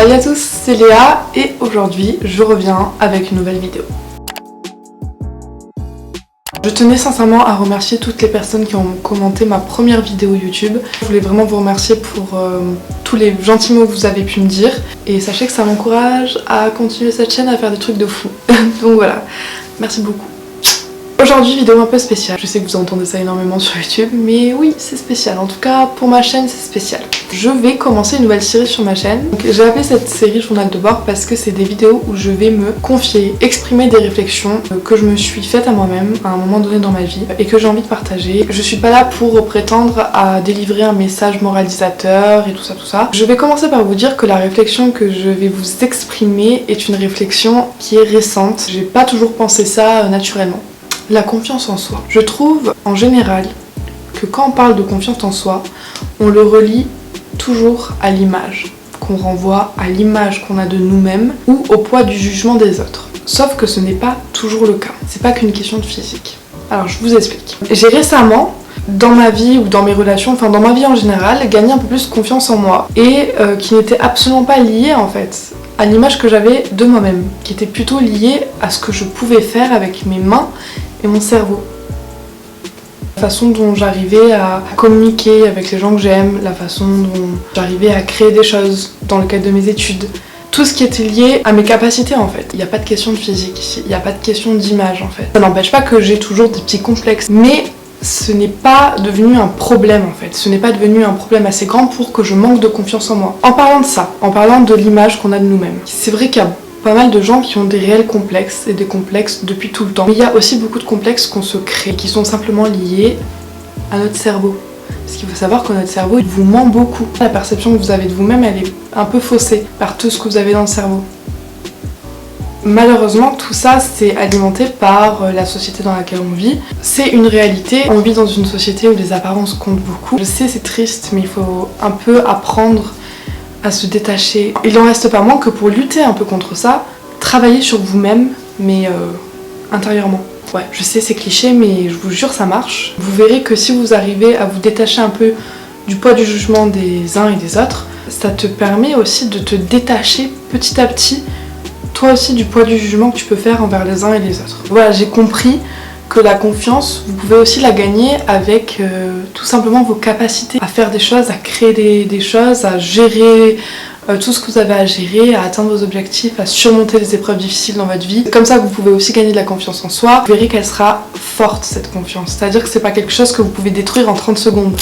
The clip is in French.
Salut à tous, c'est Léa et aujourd'hui je reviens avec une nouvelle vidéo. Je tenais sincèrement à remercier toutes les personnes qui ont commenté ma première vidéo YouTube. Je voulais vraiment vous remercier pour tous les gentils mots que vous avez pu me dire. Et sachez que ça m'encourage à continuer cette chaîne, à faire des trucs de fou. Donc voilà, merci beaucoup. Aujourd'hui, vidéo un peu spéciale. Je sais que vous entendez ça énormément sur YouTube, mais oui, c'est spécial. En tout cas, pour ma chaîne, c'est spécial. Je vais commencer une nouvelle série sur ma chaîne. J'ai appelé cette série Journal de bord parce que c'est des vidéos où je vais me confier, exprimer des réflexions que je me suis faites à moi-même à un moment donné dans ma vie et que j'ai envie de partager. Je suis pas là pour prétendre à délivrer un message moralisateur et tout ça. Je vais commencer par vous dire que la réflexion que je vais vous exprimer est une réflexion qui est récente. J'ai pas toujours pensé ça naturellement. La confiance en soi. Je trouve en général que quand on parle de confiance en soi, on le relie toujours à l'image qu'on renvoie, à l'image qu'on a de nous-mêmes ou au poids du jugement des autres. Sauf que ce n'est pas toujours le cas. C'est pas qu'une question de physique. Alors je vous explique. J'ai récemment, dans ma vie ou dans mes relations, enfin dans ma vie en général, gagné un peu plus confiance en moi et qui n'était absolument pas liée en fait à l'image que j'avais de moi-même, qui était plutôt liée à ce que je pouvais faire avec mes mains et mon cerveau. La façon dont j'arrivais à communiquer avec les gens que j'aime, la façon dont j'arrivais à créer des choses dans le cadre de mes études. Tout ce qui était lié à mes capacités en fait. Il n'y a pas de question de physique ici, il n'y a pas de question d'image en fait. Ça n'empêche pas que j'ai toujours des petits complexes, mais ce n'est pas devenu un problème en fait. Ce n'est pas devenu un problème assez grand pour que je manque de confiance en moi. En parlant de ça, en parlant de l'image qu'on a de nous-mêmes, c'est vrai qu'il y a pas mal de gens qui ont des réels complexes et des complexes depuis tout le temps. Mais il y a aussi beaucoup de complexes qu'on se crée, qui sont simplement liés à notre cerveau. Parce qu'il faut savoir que notre cerveau, il vous ment beaucoup. La perception que vous avez de vous-même, elle est un peu faussée par tout ce que vous avez dans le cerveau. Malheureusement, tout ça, c'est alimenté par la société dans laquelle on vit. C'est une réalité. On vit dans une société où les apparences comptent beaucoup. Je sais, c'est triste, mais il faut un peu apprendre à se détacher. Il n'en reste pas moins que pour lutter un peu contre ça, travailler sur vous-même, mais intérieurement. Ouais, je sais, c'est cliché, mais je vous jure, ça marche. Vous verrez que si vous arrivez à vous détacher un peu du poids du jugement des uns et des autres, ça te permet aussi de te détacher petit à petit, toi aussi, du poids du jugement que tu peux faire envers les uns et les autres. Voilà, j'ai compris que la confiance, vous pouvez aussi la gagner avec tout simplement vos capacités à faire des choses, à créer des choses, à gérer tout ce que vous avez à gérer, à atteindre vos objectifs, à surmonter les épreuves difficiles dans votre vie. C'est comme ça que vous pouvez aussi gagner de la confiance en soi. Vous verrez qu'elle sera forte, cette confiance. C'est-à-dire que c'est pas quelque chose que vous pouvez détruire en 30 secondes.